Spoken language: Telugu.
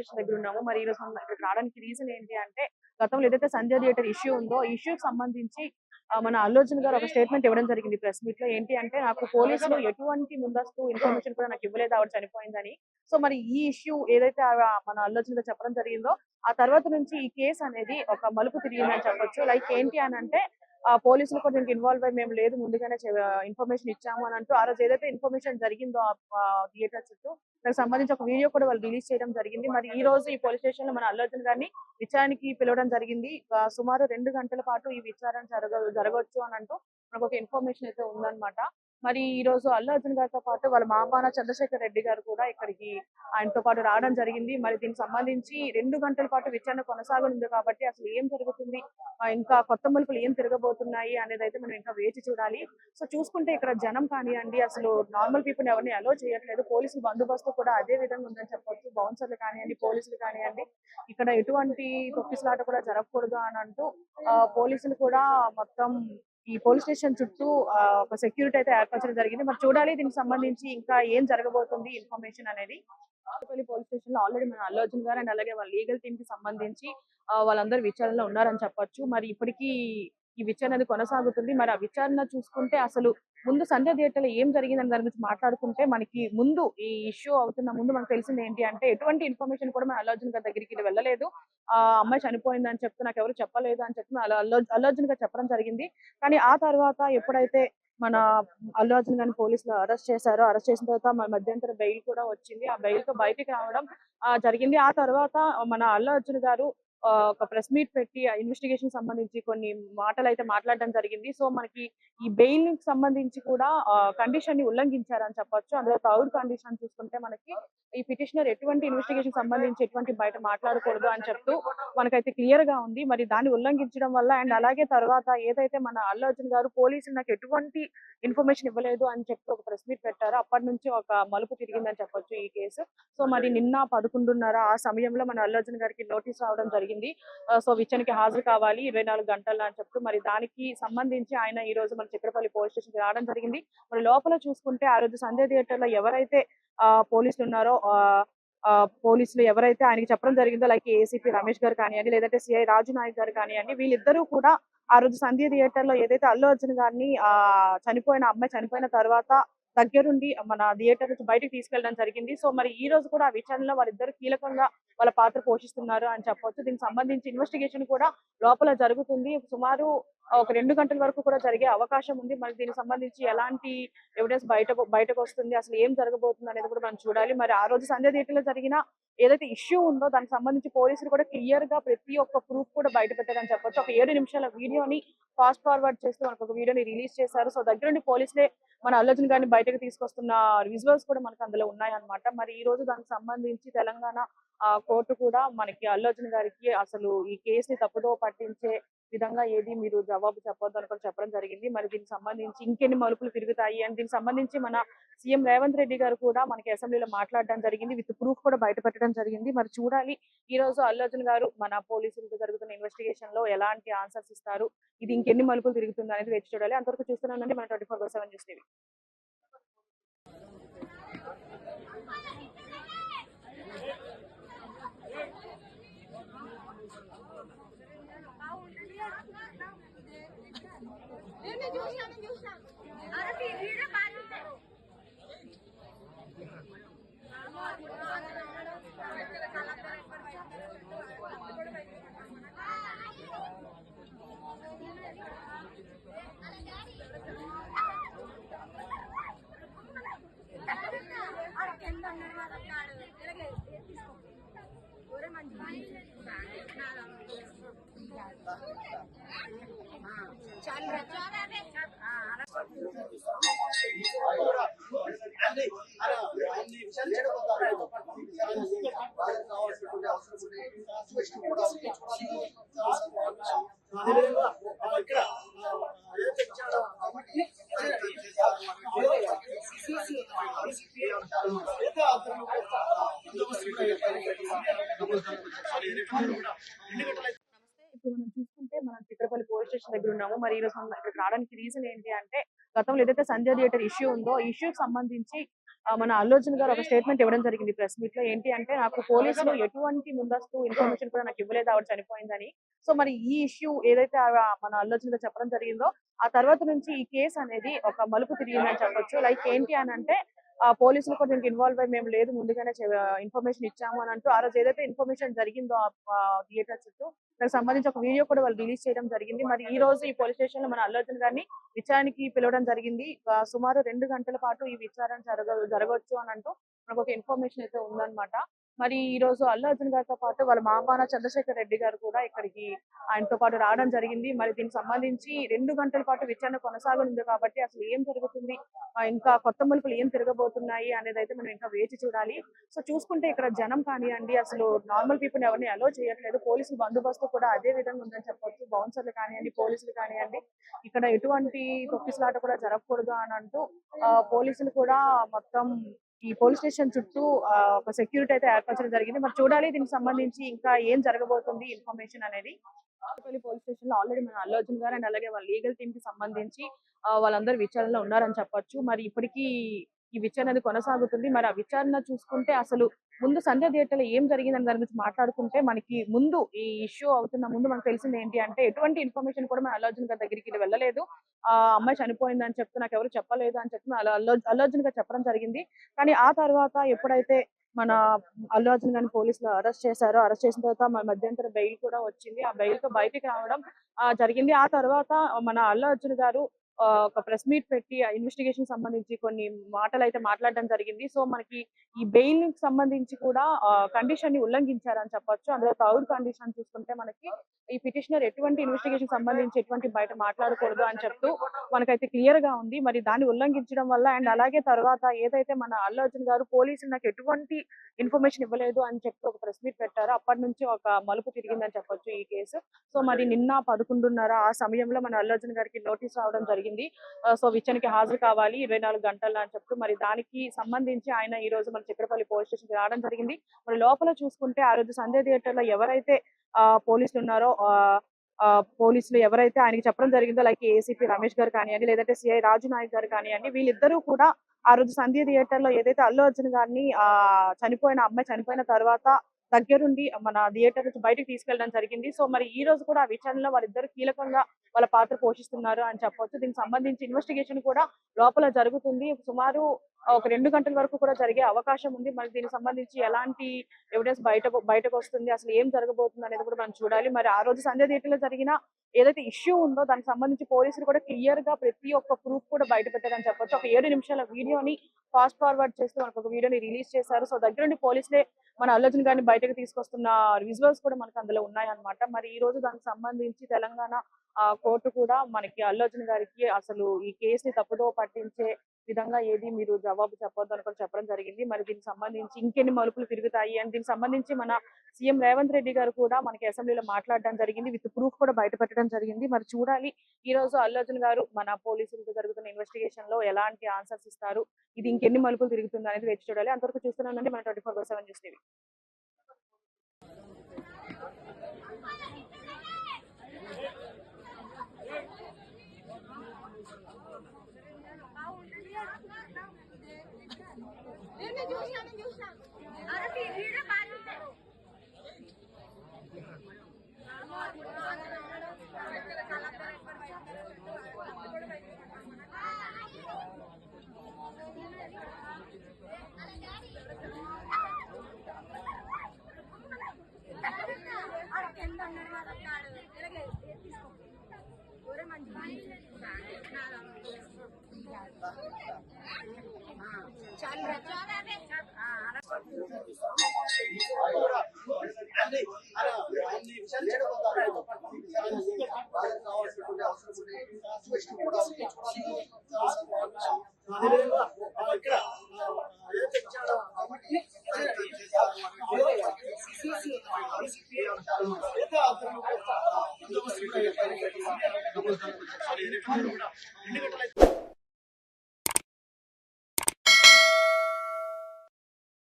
స్టేషన్ దగ్గర ఉన్నాము. మరి ఈ రోజు ఇక్కడికి రావడానికి రీజన్ ఏంటి అంటే, గతంలో ఏదైతే సంజయ్ థియేటర్ ఇష్యూ ఉందో, ఈ ఇష్యూకి సంబంధించి మన అల్లు అర్జున్ గారు ఒక స్టేట్మెంట్ ఇవ్వడం జరిగింది ప్రెస్ మీట్ లో. ఏంటి అంటే, నాకు పోలీసులు ఎటువంటి ముందస్తు ఇన్ఫర్మేషన్ కూడా నాకు ఇవ్వలేదు ఆవిడ చనిపోయిందని. సో మరి ఈ ఇష్యూ ఏదైతే మన అల్లు అర్జున్ గారు చెప్పడం జరిగిందో, ఆ తర్వాత నుంచి ఈ కేసు అనేది ఒక మలుపు తిరిగిందని చెప్పొచ్చు. లైక్ ఏంటి అని అంటే, పోలీసులు కూడా దీనికి ఇన్వాల్వ్ అయ్యి మేము లేదు ముందుగానే ఇన్ఫర్మేషన్ ఇచ్చాము అని అంటూ, ఆ రోజు ఏదైతే ఇన్ఫర్మేషన్ జరిగిందో థియేటర్ చుట్టూ, దానికి సంబంధించి ఒక వీడియో కూడా వాళ్ళు రిలీజ్ చేయడం జరిగింది. మరి ఈ రోజు ఈ పోలీస్ స్టేషన్ లో మన అల్లు అర్జున్ గారిని విచారణకి పిలవడం జరిగింది. సుమారు 2 గంటల పాటు ఈ విచారణ జరగవచ్చు అని అంటూ మనకు ఒక ఇన్ఫర్మేషన్ అయితే ఉందన్నమాట. మరి ఈ రోజు అల్లు అర్జున్ గారితో పాటు వాళ్ళ మామాన చంద్రశేఖర్ రెడ్డి గారు కూడా ఇక్కడికి ఆయనతో పాటు రావడం జరిగింది. మరి దీనికి సంబంధించి 2 గంటల పాటు విచారణ కొనసాగనుంది కాబట్టి అసలు ఏం జరుగుతుంది, ఇంకా కొత్త మలుపులు ఏం తిరగబోతున్నాయి అనేది అయితే మనం ఇంకా వేచి చూడాలి. సో చూసుకుంటే ఇక్కడ జనం కానివ్వండి, అసలు నార్మల్ పీపుల్ ఎవరిని అలో చేయట్లేదు. పోలీసుల బందోబస్తు కూడా అదే విధంగా ఉందని చెప్పొచ్చు. బౌన్సర్లు కానివ్వండి, పోలీసులు కానివ్వండి, ఇక్కడ ఎటువంటి తొక్కిసలాట కూడా జరగకూడదు అని అంటూ పోలీసులు కూడా మొత్తం ఈ పోలీస్ స్టేషన్ చుట్టూ ఒక సెక్యూరిటీ అయితే ఏర్పరచడం జరిగింది. మరి చూడాలి దీనికి సంబంధించి ఇంకా ఏం జరగబోతుంది ఇన్ఫర్మేషన్ అనేది. పోలీస్ స్టేషన్ లో ఆల్రెడీ మన అల్లు అర్జున్ గారు అండ్ అలాగే వాళ్ళ లీగల్ టీమ్ కి సంబంధించి వాళ్ళందరూ విచారణలో ఉన్నారని చెప్పొచ్చు. మరి ఇప్పటికీ ఈ విచారణ అనేది కొనసాగుతుంది. మరి ఆ విచారణ చూసుకుంటే అసలు ముందు సంజయ్ థియేటర్ లో ఏం జరిగిందని దాని గురించి మాట్లాడుకుంటే, మనకి ముందు ఈ ఇష్యూ అవుతున్న ముందు మనకు తెలిసింది ఏంటి అంటే, ఎటువంటి ఇన్ఫర్మేషన్ కూడా మన అల్లు అర్జున్ గారి దగ్గరికి వెళ్ళలేదు. ఆ అమ్మాయి చనిపోయిందని చెప్తూ నాకు ఎవరు చెప్పలేదు అని చెప్పి అల్లు అర్జున్ గారు చెప్పడం జరిగింది. కానీ ఆ తర్వాత ఎప్పుడైతే మన అల్లు అర్జున్ గారిని పోలీసులు అరెస్ట్ చేశారో, అరెస్ట్ చేసిన తర్వాత మధ్యంతర బెయిల్ కూడా వచ్చింది. ఆ బెయిల్ తో బయటికి రావడం జరిగింది. ఆ తర్వాత మన అల్లు అర్జున్ గారు ఒక ప్రెస్ మీట్ పెట్టి ఆ ఇన్వెస్టిగేషన్ సంబంధించి కొన్ని మాటలు అయితే మాట్లాడడం జరిగింది. సో మనకి ఈ బెయిల్ కి సంబంధించి కూడా కండిషన్ ని ఉల్లంఘించారని చెప్పొచ్చు. అందులో థర్డ్ కండిషన్ చూసుకుంటే మనకి ఈ పిటిషనర్ ఎటువంటి ఇన్వెస్టిగేషన్ సంబంధించి ఎటువంటి బయట మాట్లాడకూడదు అని చెప్తూ మనకైతే క్లియర్ గా ఉంది. మరి దాన్ని ఉల్లంఘించడం వల్ల అండ్ అలాగే తర్వాత ఏదైతే మన అల్లు అర్జున్ గారు పోలీసులు నాకు ఎటువంటి ఇన్ఫర్మేషన్ ఇవ్వలేదు అని చెప్పి ఒక ప్రెస్ మీట్ పెట్టారో, అప్పటి నుంచి ఒక మలుపు తిరిగిందని చెప్పొచ్చు ఈ కేసు. సో మరి నిన్న 11:30 ఆ సమయంలో మన అల్లు అర్జున్ గారికి నోటీస్ రావడం జరిగింది. సో విచారణకి హాజరు కావాలి 24 గంటల్లో అని చెప్తూ, మరి దానికి సంబంధించి ఆయన ఈ రోజు మన చక్రపల్లి పోలీస్ స్టేషన్ కి రావడం జరిగింది. మరి లోపల చూసుకుంటే ఆ రోజు సంజయ్ థియేటర్ లో ఎవరైతే పోలీసులు ఉన్నారో, పోలీసులు ఎవరైతే ఆయనకి చెప్పడం జరిగిందో, లైక్ ఏసీపీ రమేష్ గారు కానివ్వండి, లేదంటే సిఐ రాజు నాయక్ గారు కానివ్వండి, వీళ్ళిద్దరూ కూడా ఆ రోజు సంధ్య థియేటర్ లో ఏదైతే అల్లు అర్జున్ గారిని అమ్మాయి చనిపోయిన తర్వాత దగ్గరుండి మన థియేటర్ నుంచి బయటకు తీసుకెళ్ళడం జరిగింది. సో మరి ఈ రోజు కూడా ఆ విచారణలో వాళ్ళిద్దరు కీలకంగా వాళ్ళ పాత్ర పోషిస్తున్నారు అని చెప్పొచ్చు. దీనికి సంబంధించి ఇన్వెస్టిగేషన్ కూడా లోపల జరుగుతుంది. సుమారు ఒక 2 గంటల వరకు కూడా జరిగే అవకాశం ఉంది. మరి దీనికి సంబంధించి ఎలాంటి ఎవిడెన్స్ బయటకు వస్తుంది, అసలు ఏం జరగబోతుంది అనేది కూడా మనం చూడాలి. మరి ఆ రోజు సంజయ్ థియేటర్ లో జరిగిన ఏదైతే ఇష్యూ ఉందో దానికి సంబంధించి పోలీసులు కూడా క్లియర్ గా ప్రతి ఒక్క ప్రూఫ్ కూడా బయట పెట్టారని చెప్పొచ్చు. ఒక 7 నిమిషాల వీడియోని ఫాస్ట్ ఫార్వర్డ్ చేస్తూ మనకు ఒక వీడియోని రిలీజ్ చేశారు. సో దగ్గరుండి పోలీసులే మన అల్లు అర్జున్ గారిని బయటకు తీసుకొస్తున్న విజువల్స్ కూడా మనకు అందులో ఉన్నాయన్నమాట. మరి ఈ రోజు దానికి సంబంధించి తెలంగాణ కోర్టు కూడా మనకి అల్లు అర్జున్ గారికి అసలు ఈ కేసుని తప్పుదో పట్టించే విధంగా ఏది మీరు జవాబు చెప్పొద్దు అని కూడా చెప్పడం జరిగింది. మరి దీనికి సంబంధించి ఇంకెన్ని మలుపులు తిరుగుతాయి అని దీనికి సంబంధించి మన సీఎం రేవంత్ రెడ్డి గారు కూడా మనకి అసెంబ్లీలో మాట్లాడడం జరిగింది. విత్ ప్రూఫ్ కూడా బయట పెట్టడం జరిగింది. మరి చూడాలి ఈ రోజు అల్లు అర్జున్ గారు మన పోలీసులతో జరుగుతున్న ఇన్వెస్టిగేషన్ లో ఎలాంటి ఆన్సర్స్ ఇస్తారు, ఇది ఇంకెన్ని మలుపులు తిరుగుతుంది అనేది వేచి చూడాలి. అంతవరకు చూస్తున్నానండి మన 24/7 న్యూస్ టీవీ. ఇప్పుడు మనం చూసుకుంటే మనం చిత్రపల్లి పోలీస్ స్టేషన్ దగ్గర ఉన్నాము. మరి ఈ రోజు ఇక్కడికి రావడానికి రీజన్ ఏంటి అంటే, గతంలో ఏదైతే సంజయ్ థియేటర్ ఇష్యూ ఉందో ఈ ఇష్యూకి సంబంధించి మన అల్లు అర్జున్ గారు ఒక స్టేట్మెంట్ ఇవ్వడం జరిగింది ప్రెస్ మీట్ లో. ఏంటి అంటే నాకు పోలీసులు ఎటువంటి ముందస్తు ఇన్ఫర్మేషన్ కూడా నాకు ఇవ్వలేదు ఆవిడ చనిపోయిందని. సో మరి ఈ ఇష్యూ ఏదైతే మన అల్లు అర్జున్ గారు చెప్పడం జరిగిందో ఆ తర్వాత నుంచి ఈ కేసు అనేది ఒక మలుపు తిరిగిందని చెప్పొచ్చు. లైక్ ఏంటి అని అంటే పోలీసులు కూడా దీనికి ఇన్వాల్వ్ అయ్యి మేము లేదు ముందుగానే ఇన్ఫర్మేషన్ ఇచ్చాము అని అంటూ ఆ రోజు ఏదైతే ఇన్ఫర్మేషన్ జరిగిందో ఆ థియేటర్ చుట్టూ దానికి సంబంధించి ఒక వీడియో కూడా వాళ్ళు రిలీజ్ చేయడం జరిగింది. మరి ఈ రోజు ఈ పోలీస్ స్టేషన్ లో మన అల్లు అర్జున్ గారిని విచారణకి పిలవడం జరిగింది. సుమారు 2 గంటల పాటు ఈ విచారణ జరగవచ్చు అని అంటూ మనకు ఒక ఇన్ఫర్మేషన్ అయితే ఉందన్నమాట. మరి ఈ రోజు అల్లు అర్జున్ గారితో పాటు వాళ్ళ మామాన చంద్రశేఖర్ రెడ్డి గారు కూడా ఇక్కడికి ఆయనతో పాటు రావడం జరిగింది. మరి దీనికి సంబంధించి 2 గంటల పాటు విచారణ కొనసాగనుంది కాబట్టి అసలు ఏం జరుగుతుంది, ఇంకా కొత్త మలుపులు ఏం తిరగబోతున్నాయి అనేది అయితే మనం ఇంకా వేచి చూడాలి. సో చూసుకుంటే ఇక్కడ జనం కానివ్వండి, అసలు నార్మల్ పీపుల్ ఎవరిని అలో చేయట్లేదు. పోలీసులు బందోబస్తు కూడా అదే విధంగా ఉందని చెప్పొచ్చు. బౌన్సర్లు కానివ్వండి, పోలీసులు కానివ్వండి, ఇక్కడ ఎటువంటి తొక్కిసలాట కూడా జరగకూడదు అని అంటూ పోలీసులు కూడా మొత్తం ఈ పోలీస్ స్టేషన్ చుట్టూ ఒక సెక్యూరిటీ అయితే ఏర్పరచడం జరిగింది. మరి చూడాలి దీనికి సంబంధించి ఇంకా ఏం జరగబోతుంది ఇన్ఫర్మేషన్ అనేది. పోలీస్ స్టేషన్ లో ఆల్రెడీ మన అల్లు అర్జున్ గారు అండ్ అలాగే వాళ్ళ లీగల్ టీమ్ కి సంబంధించి వాళ్ళందరూ విచారణలో ఉన్నారని చెప్పొచ్చు. మరి ఇప్పటికీ ఈ విచారణ అనేది కొనసాగుతుంది. మరి ఆ విచారణ చూసుకుంటే అసలు ముందు సంధ్య థియేటర్ లో ఏం జరిగిందని దాని గురించి మాట్లాడుకుంటే మనకి ముందు ఈ ఇష్యూ అవుతున్న ముందు మనకు తెలిసింది ఏంటి అంటే ఎటువంటి ఇన్ఫర్మేషన్ కూడా మన అల్లు అర్జున్ గారి దగ్గరికి వెళ్ళలేదు. ఆ అమ్మాయి చనిపోయిందని చెప్తూ నాకు ఎవరు చెప్పలేదు అని చెప్పి అల్లు అర్జున్ గారు చెప్పడం జరిగింది. కానీ ఆ తర్వాత ఎప్పుడైతే మన అల్లు అర్జున్ గారిని పోలీసులు అరెస్ట్ చేశారు. అరెస్ట్ చేసిన తర్వాత మధ్యంతర బెయిల్ కూడా వచ్చింది. ఆ బెయిల్ తో బయటికి రావడం జరిగింది. ఆ తర్వాత మన అల్లు అర్జున్ గారు ఒక ప్రెస్ మీట్ పెట్టి ఆ ఇన్వెస్టిగేషన్ సంబంధించి కొన్ని మాటలు అయితే మాట్లాడడం జరిగింది. సో మనకి ఈ బెయిల్ కి సంబంధించి కూడా కండిషన్ ని ఉల్లంఘించారని చెప్పొచ్చు. అందులో థర్డ్ కండిషన్ చూసుకుంటే మనకి ఈ పిటిషనర్ ఎటువంటి ఇన్వెస్టిగేషన్ సంబంధించి ఎటువంటి బయట మాట్లాడకూడదు అని చెప్తూ మనకైతే క్లియర్ గా ఉంది. మరి దాన్ని ఉల్లంఘించడం వల్ల అండ్ అలాగే తర్వాత ఏదైతే మన అల్లు అర్జున్ గారు పోలీసులు నాకు ఎటువంటి ఇన్ఫర్మేషన్ ఇవ్వలేదు అని చెప్పి ఒక ప్రెస్ మీట్ పెట్టారో అప్పటి నుంచి ఒక మలుపు తిరిగిందని చెప్పొచ్చు ఈ కేసు. సో మరి నిన్న 11:30 ఆ సమయంలో మన అల్లు అర్జున్ గారికి నోటీస్ రావడం జరిగింది. సో విచారణకి హాజరు కావాలి 24 గంటల్లో అని చెప్తూ మరి దానికి సంబంధించి ఆయన ఈ రోజు మన చక్రపల్లి పోలీస్ స్టేషన్ కి రావడం జరిగింది. మరి లోపల చూసుకుంటే ఆ రోజు సంధ్య థియేటర్ లో ఎవరైతే పోలీసులు ఉన్నారో పోలీసులు ఎవరైతే ఆయనకి చెప్పడం జరిగిందో లైక్ ఏసీపీ రమేష్ గారు కానివ్వండి, లేదంటే సిఐ రాజు నాయక్ గారు కానివ్వండి, వీళ్ళిద్దరూ కూడా ఆ రోజు సంధ్య థియేటర్ లో ఏదైతే అల్లు అర్జున్ గారిని అమ్మాయి చనిపోయిన తర్వాత దగ్గరుండి మన థియేటర్ నుంచి బయటకు తీసుకెళ్ళడం జరిగింది. సో మరి ఈ రోజు కూడా ఆ విచారణలో వాళ్ళిద్దరు కీలకంగా వాళ్ళ పాత్ర పోషిస్తున్నారు అని చెప్పొచ్చు. దీనికి సంబంధించి ఇన్వెస్టిగేషన్ కూడా లోపల జరుగుతుంది. సుమారు ఒక 2 గంటల వరకు కూడా జరిగే అవకాశం ఉంది. మరి దీనికి సంబంధించి ఎలాంటి ఎవిడెన్స్ బయటకు వస్తుంది, అసలు ఏం జరగబోతుంది అనేది కూడా మనం చూడాలి. మరి ఆ రోజు సంధ్య థియేటర్ లో జరిగిన ఏదైతే ఇష్యూ ఉందో దానికి సంబంధించి పోలీసులు కూడా క్లియర్ గా ప్రతి ఒక్క ప్రూఫ్ కూడా బయట పెట్టారని చెప్పొచ్చు. ఒక 7 నిమిషాల వీడియోని ఫాస్ట్ ఫార్వర్డ్ చేస్తూ మనకు ఒక వీడియోని రిలీజ్ చేశారు. సో దగ్గరుండి పోలీసులే మన అల్లు అర్జున్ గారిని బయటకు తీసుకొస్తున్న విజువల్స్ కూడా మనకు అందులో ఉన్నాయన్నమాట. మరి ఈ రోజు దానికి సంబంధించి తెలంగాణ కోర్టు కూడా మనకి అల్లు అర్జున్ గారికి అసలు ఈ కేసుని తప్పుదో పట్టించే విధంగా ఏది మీరు జవాబు చెప్పొద్దు అని కూడా చెప్పడం జరిగింది. మరి దీనికి సంబంధించి ఇంకెన్ని మలుపులు తిరుగుతాయి అని దీనికి సంబంధించి మన సీఎం రేవంత్ రెడ్డి గారు కూడా మనకి అసెంబ్లీలో మాట్లాడడం జరిగింది. విత్ ప్రూఫ్ కూడా బయట పెట్టడం జరిగింది. మరి చూడాలి ఈ రోజు అల్లు అర్జున్ గారు మన పోలీసులతో జరుగుతున్న ఇన్వెస్టిగేషన్ లో ఎలాంటి ఆన్సర్స్ ఇస్తారు, ఇది ఇంకెన్ని మలుపులు తిరుగుతుంది అనేది వేచి చూడాలి. అంతవరకు చూస్తున్నానండి మన 24/7 న్యూస్ టీవీ. ఇక్కడ